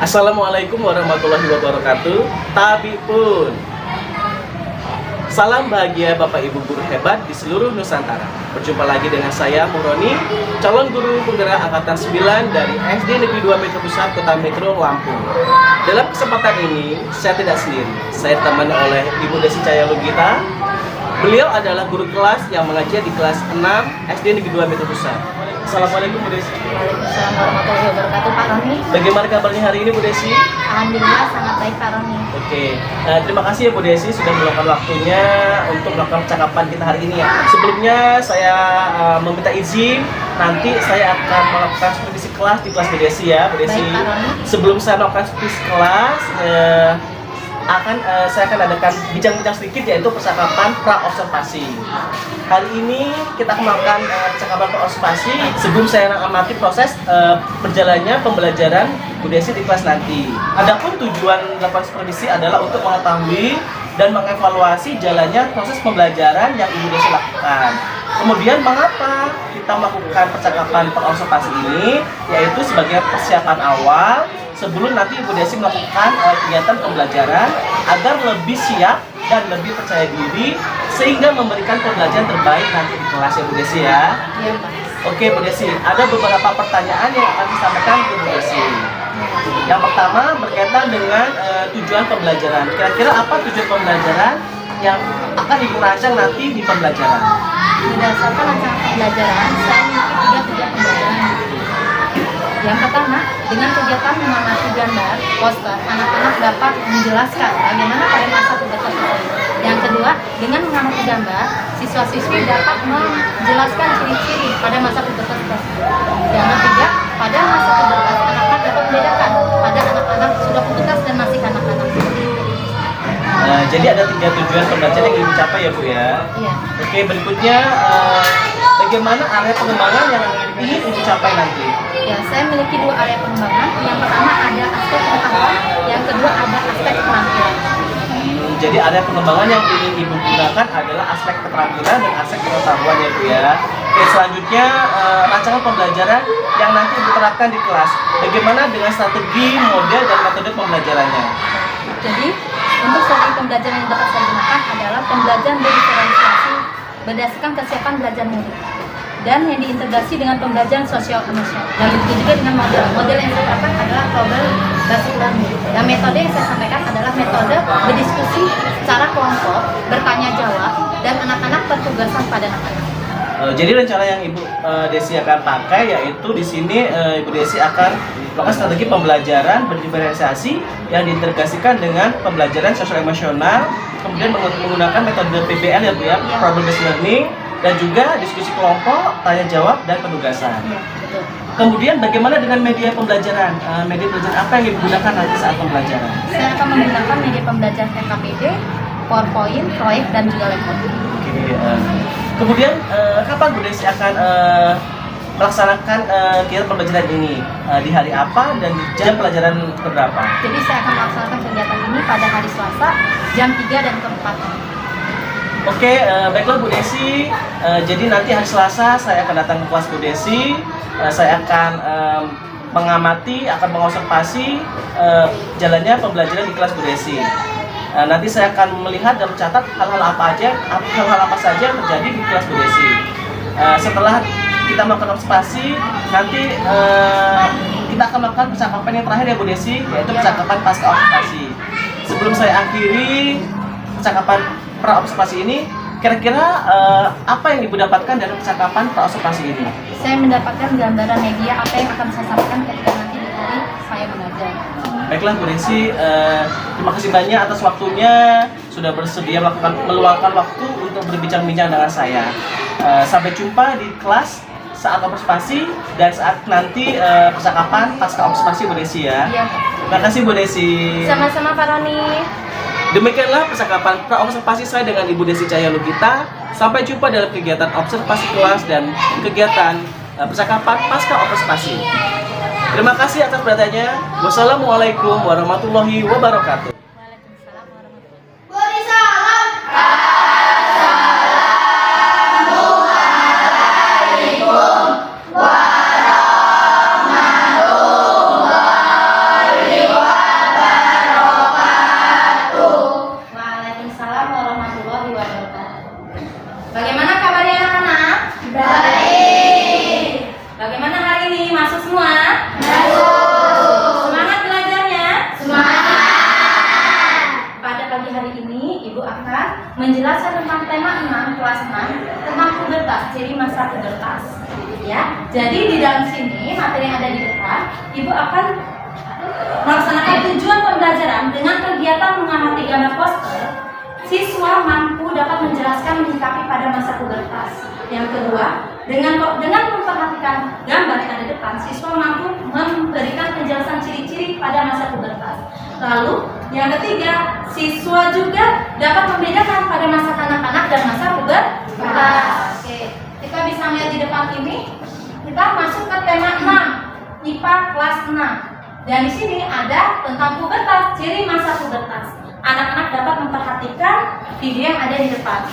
Assalamualaikum warahmatullahi wabarakatuh. Tabi pun. Salam bahagia Bapak Ibu guru hebat di seluruh Nusantara. Berjumpa lagi dengan saya Muroni, calon guru penggerak angkatan 9 dari SD Negeri 2 Metro Pusat Kota Metro Lampung. Dalam kesempatan ini saya tidak sendiri. Saya ditemani oleh Ibu Desi Cahya Lugita. Beliau adalah guru kelas yang mengajar di kelas 6 SD Negeri 2 Metro Pusat. Assalamualaikum Bu Desi. Waalaikumsalam warahmatullahi wabarakatuh, Pak Roni. Bagaimana kabarnya hari ini Bu Desi? Alhamdulillah sangat baik, Pak Roni. Oke, terima kasih ya Bu Desi sudah meluangkan waktunya untuk melakukan percakapan kita hari ini ya. Sebelumnya saya meminta izin, nanti saya akan melakukan supervisi kelas di kelas Bu Desi ya, Bu Desi. Baik, Pak Roni. Sebelum saya melakukan supervisi kelas, saya akan adakan bincang-bincang sedikit, yaitu percakapan pra-observasi. Hari ini kita akan melakukan percakapan pra-observasi sebelum saya mengamati proses berjalannya pembelajaran Bu Desi di kelas nanti. Adapun tujuan melakukan supervisi adalah untuk mengetahui dan mengevaluasi jalannya proses pembelajaran yang Ibu Desi lakukan. Kemudian mengapa kita melakukan percakapan pra-observasi ini, yaitu sebagai persiapan awal sebelum nanti Ibu Desi melakukan kegiatan pembelajaran agar lebih siap dan lebih percaya diri sehingga memberikan pembelajaran terbaik nanti di kelas ya Bu Desi ya. Iya, Pak. Oke Bu Desi, ada beberapa pertanyaan yang akan disampaikan ke Bu Desi. Yang pertama berkaitan dengan tujuan pembelajaran. Kira-kira apa tujuan pembelajaran yang akan Ibu rancang nanti di pembelajaran? Berdasarkan rancangan pembelajaran, saya memiliki 3 tujuan pembelajaran. Yang pertama, dengan kegiatan mengamati gambar, poster, anak-anak dapat menjelaskan bagaimana pada masa tugas tersebut. Yang kedua, dengan mengamati gambar, siswa-siswi dapat menjelaskan ciri-ciri pada masa tugas tersebut. Yang ketiga, pada masa tugas anak-anak dapat membedakan pada anak-anak sudah tugas dan masih anak-anak. Jadi ada 3 tujuan pembelajaran yang ingin dicapai ya Bu ya. Iya. Oke, berikutnya bagaimana area pengembangan yang ingin Ibu capai nanti? Ya, saya memiliki 2 area pengembangan. Yang pertama ada aspek pengetahuan, yang kedua ada aspek keterampilan. Jadi area pengembangan yang ingin Ibu gunakan adalah aspek keterampilan dan aspek pengetahuan ya Bu ya. Oke, selanjutnya rancangan pembelajaran yang nanti Ibu terapkan di kelas. Bagaimana dengan strategi, model, dan metode pembelajarannya? Jadi, untuk strategi pembelajaran yang dapat saya gunakan adalah pembelajaran berdiferensiasi berdasarkan kesiapan belajar murid dan yang diintegrasi dengan pembelajaran sosial emosional. Dan begitu juga dengan model yang saya terapkan adalah problem basic learning. Dan metode yang saya sampaikan adalah metode berdiskusi secara kelompok, bertanya jawab, dan anak-anak bertugasan pada anak-anak. Jadi rencana yang Ibu Desi akan pakai yaitu di sini Ibu Desi akan melakukan strategi pembelajaran berdiferensiasi yang diintegrasikan dengan pembelajaran sosial emosional, kemudian menggunakan metode PBL ya Bu ya, problem based learning, dan juga diskusi kelompok, tanya jawab, dan penugasan. Iya, betul. Kemudian bagaimana dengan media pembelajaran? Media pembelajaran apa yang Ibu gunakan nanti saat pembelajaran? Saya akan menggunakan media pembelajaran PKPD, PowerPoint, proyek, dan juga laptop. Oke, kemudian kapan Bu Desi akan melaksanakan kegiatan pembelajaran ini? Di hari apa dan jam pelajaran keberapa? Jadi saya akan melaksanakan kegiatan ini pada hari Selasa, jam 3 dan ke-4. Oke, baiklah Bu Desi. Jadi nanti hari Selasa saya akan datang ke kelas Bu Desi. Saya akan mengamati, akan mengobservasi jalannya pembelajaran di kelas Bu Desi. Nanti saya akan melihat dan mencatat hal-hal apa saja yang terjadi di kelas Bu Desi. Setelah kita melakukan observasi, nanti kita akan melakukan percakapan yang terakhir ya Bu Desi, yaitu percakapan pasca observasi. Sebelum saya akhiri percakapan pra-observasi ini, kira-kira apa yang Ibu dapatkan dari percakapan pra-observasi ini? Saya mendapatkan gambaran media apa yang akan saya sampaikan ketika nanti di hari saya mengajar. Baiklah Bu Desi, terima kasih banyak atas waktunya, sudah bersedia meluangkan waktu untuk berbincang-bincang dengan saya. Sampai jumpa di kelas saat observasi dan saat nanti percakapan pasca observasi Bu Desi ya. Iya. Terima kasih Bu Desi. Sama-sama Pak Roni. Demikianlah percakapan pra-observasi saya dengan Ibu Desi Cahya Lugita. Sampai jumpa dalam kegiatan observasi kelas dan kegiatan percakapan pasca observasi. Terima kasih atas perhatiannya. Wassalamualaikum warahmatullahi wabarakatuh. Waalaikumsalam warahmatullahi Warahmatullahi wabarakatuh. pubertas. Ya, jadi di dalam sini materi yang ada di depan, Ibu akan melaksanakan tujuan pembelajaran dengan kegiatan mengamati gambar poster. Siswa mampu dapat menjelaskan menyikapi pada masa pubertas. Yang kedua, dengan memperhatikan gambar yang ada di depan, siswa mampu memberikan penjelasan ciri-ciri pada masa pubertas. Lalu, yang ketiga, siswa juga dapat membedakan pada masa kanak-kanak dan masa pubertas. Oke, kita bisa lihat di depan ini. Kita masuk ke tema 6, IPA kelas 6. Dan di sini ada tentang pubertas, ciri masa pubertas. Anak-anak dapat memperhatikan video yang ada di depan.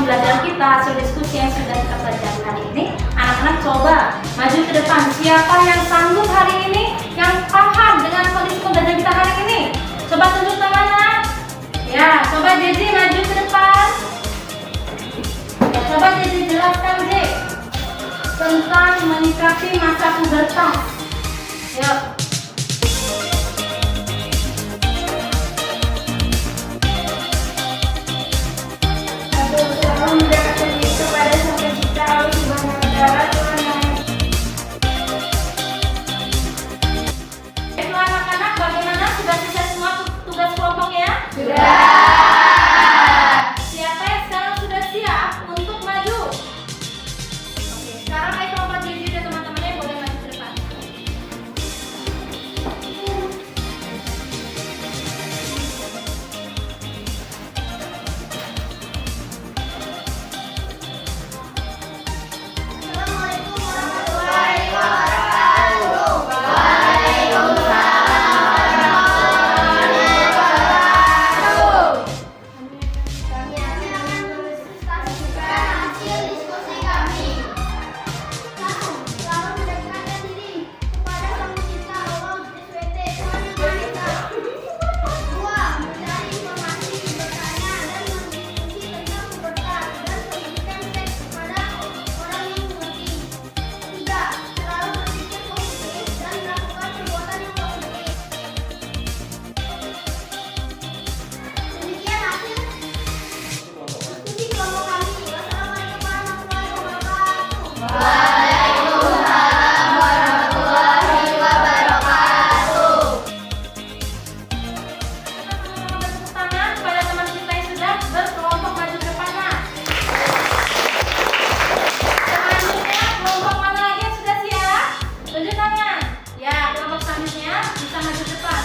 Belajar kita, hasil diskusi yang sudah kita pelajari hari ini, anak-anak coba maju ke depan. Siapa yang sanggup hari ini, yang paham dengan kondisi pembelajaran kita hari ini? Coba tunjuk tangannya. Ya, coba Jadi maju ke depan. Ya, coba Jadi jelaskan J tentang menyikapi masa pubertas. Yuk. Mendapatkan diri kepada sampai kita harus banyak negara Tuhan yang Itu anak-anak bagaimana? Sudah selesai semua tugas kelompoknya? sudah. Siapa yang sekarang sudah siap untuk maju? Oke, sekarang ayo kelompok Jadi dan teman-temannya boleh maju ke depan. Assalamualaikum warahmatullahi wabarakatuh. Waalaikumsalam warahmatullahi wabarakatuh. Kami akan mepresentasikan hasil diskusi kami. Satu, selalu mendekatkan diri kepada Sang Pencipta Allah SWT Tuhan yang Maha Esa. Dua, mencari informasi, bertanya dan mendiskusi tentang pubertas dan pendidikan seks kepada orang yang mengerti. Tiga, selalu berpikir positif dan melakukan perbuatan yang positif. Demikian hasil diskusi kelompok kami. Wassalamualaikum warahmatullahi wabarakatuh. Waalaikumsalam warahmatullahi wabarakatuh. Sama-sama bertepuk tangan kepada teman kita yang sudah berkelompok maju ke depan. Nah. Selanjutnya, kelompok mana lagi yang sudah siap? Tunjuk tangan. Ya, kelompok selanjutnya bisa maju ke depan.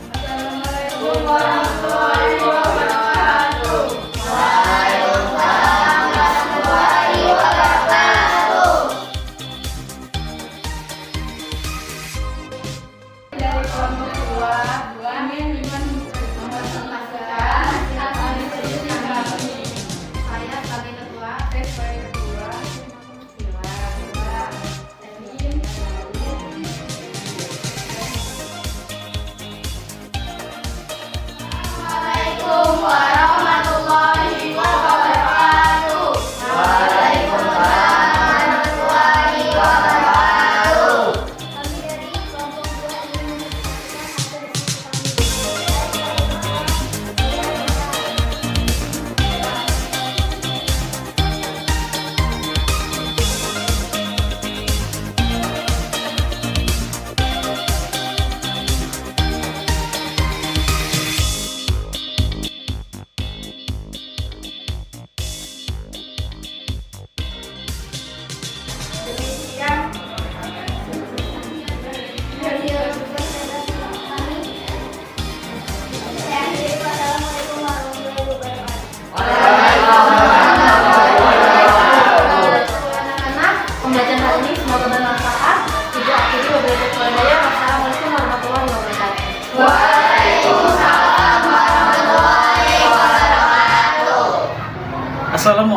Assalamualaikum warahmatullahi wabarakatuh. Waalaikumsalam warahmatullahi wabarakatuh. Dari kelompok dua ingin mempresentasikan hasil diskusi kami. Saya sebagai ketua. Saya sebagai ketua.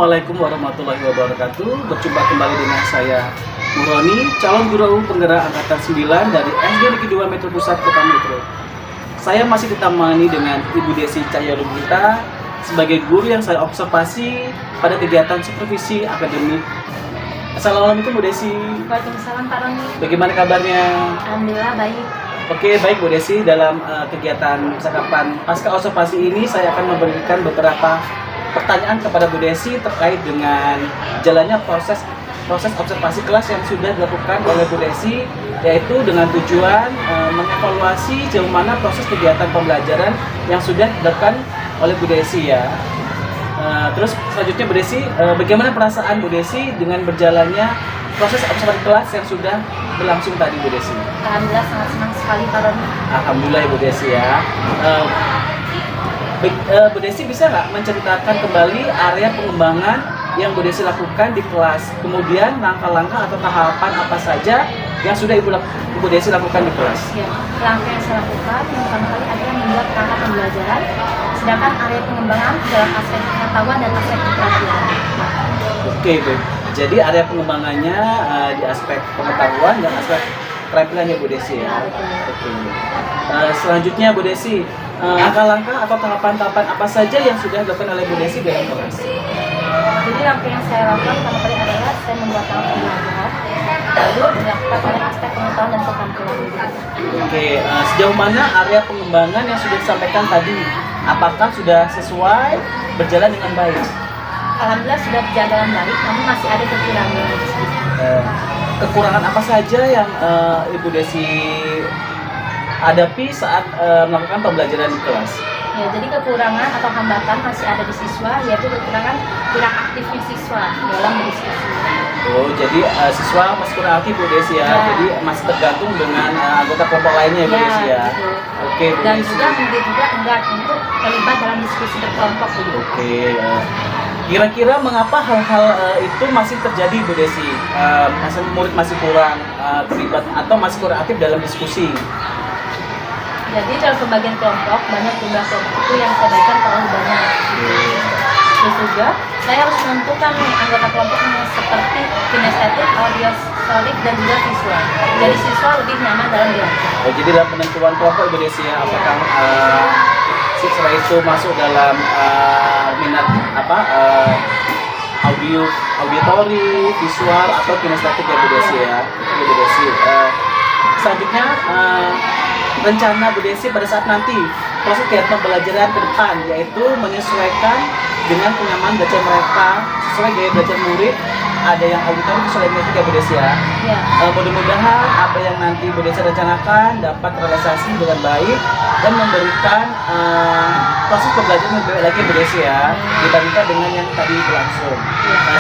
Assalamualaikum warahmatullahi wabarakatuh. Berjumpa kembali dengan saya Muroni, calon guru penggerak angkatan 9 dari SD Negeri 2 Metro Pusat Kota Metro. Saya masih ditemani dengan Ibu Desi Cahyarubita sebagai guru yang saya observasi pada kegiatan supervisi akademik. Assalamualaikum Bu Desi. Waalaikumsalam Pak Roni. Bagaimana kabarnya? Alhamdulillah baik. Oke, baik Bu Desi. Dalam kegiatan percakapan pasca observasi ini saya akan memberikan beberapa pertanyaan kepada Bu Desi terkait dengan jalannya proses observasi kelas yang sudah dilakukan oleh Bu Desi, yaitu dengan tujuan mengevaluasi sejauh mana proses kegiatan pembelajaran yang sudah dilakukan oleh Bu Desi ya. Terus selanjutnya Bu Desi, bagaimana perasaan Bu Desi dengan berjalannya proses observasi kelas yang sudah berlangsung tadi Bu Desi? Alhamdulillah sangat senang sekali Pak Roni. Alhamdulillah ya Bu Desi ya. Bu Desi bisa nggak menceritakan kembali area pengembangan yang Bu Desi lakukan di kelas, kemudian langkah-langkah atau tahapan apa saja yang sudah Ibu Desi lakukan di kelas? Ya, langkah yang saya lakukan yang pertama kali adalah membuat kerangka pembelajaran, sedangkan area pengembangan dalam aspek pengetahuan dan aspek keterampilan. Oke Bu, jadi area pengembangannya di aspek pengetahuan dan aspek keterampilan ya Bu Desi ya. Oke. Selanjutnya Bu Desi, langkah-langkah atau tahapan-tahapan apa saja yang sudah dilakukan oleh Bu Desi dalam kelas? Jadi langkah yang saya lakukan pertama kali adalah saya membuat kerangka pembelajaran, lalu dilakukan pada aspek pengetahuan dan keterampilan. Oke, sejauh mana area pengembangan yang sudah disampaikan tadi? Apakah sudah sesuai, berjalan dengan baik? Alhamdulillah sudah berjalan baik, namun masih ada kekurangan. Kekurangan apa saja yang Ibu Desi hadapi saat melakukan pembelajaran di kelas? Ya, jadi kekurangan atau hambatan masih ada di siswa, yaitu kekurangan kurang aktifnya siswa dalam berdiskusi. Oh, jadi siswa masih kurang aktif Bu Desi ya. Ya. Jadi masih tergantung dengan anggota kelompok lainnya Bu Desi ya. betul. Oke Bu Dan Desi. juga mungkin juga enggak untuk terlibat dalam diskusi berkelompok begitu. Oke. Kira-kira mengapa hal-hal itu masih terjadi Bu Desi? Murid masih kurang terlibat atau masih kurang aktif dalam diskusi? Jadi dalam pembagian kelompok, banyak jumlah kelompok itu yang saya bagikan terlalu banyak. Terus juga, saya harus menentukan nih anggota kelompoknya seperti kinestetik, audiosolik, dan juga visual. Jadi siswa lebih nyaman dalam belajar. Oh, jadi dalam penentuan kelompok Ibu Desi ya, apakah siswa itu masuk dalam minat auditori, visual atau kinestetik ya Bu Desi ya. Itu Bu Desi. Selanjutnya rencana Bu Desi pada saat nanti proses kegiatan pembelajaran ke depan, yaitu menyesuaikan dengan kenyamanan belajar mereka sesuai gaya belajar murid. Ada yang auditori, visual, dan kinestetik ya Bu Desi ya. Ya. Mudah-mudahan apa yang nanti Bu Desi rencanakan dapat terrealisasi dengan baik dan memberikan proses pembelajaran lebih baik lagi Bu Desi ya, dibandingkan dengan yang tadi berlangsung.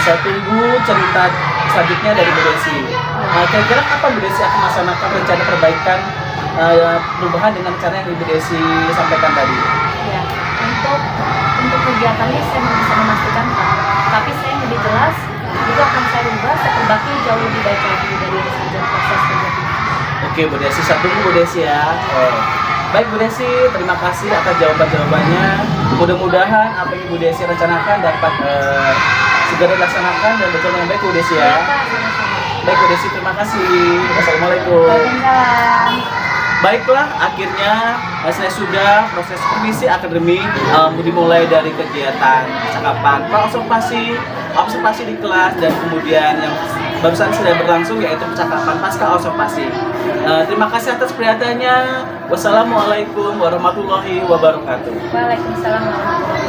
Saya tunggu cerita selanjutnya dari Bu Desi. Kira-kira kapan Bu Desi akan melaksanakan rencana perbaikan perubahan dengan cara yang Ibu Desi sampaikan tadi? Ya, untuk kegiatannya saya belum bisa memastikan Pak, tapi saya yang lebih jelas itu akan saya ubah, saya perbaiki jauh lebih baik lagi dari saja proses kegiatan. Oke Bu Desi, saya tunggu Bu Desi ya. Baik Bu Desi, terima kasih atas jawaban-jawabannya. Mudah-mudahan apa yang Bu Desi rencanakan dapat segera dilaksanakan dan berjalan dengan baik Bu Desi ya. Pak, sama-sama. Baik Bu Desi, terima kasih. Wassalamualaikum. Waalaikumsalam. Baiklah, akhirnya selesai sudah proses supervisi akademik dimulai dari kegiatan percakapan observasi di kelas, dan kemudian yang barusan sedang berlangsung yaitu percakapan pasca observasi. Terima kasih atas perhatiannya. Wassalamualaikum warahmatullahi wabarakatuh. Waalaikumsalam warahmatullahi wabarakatuh.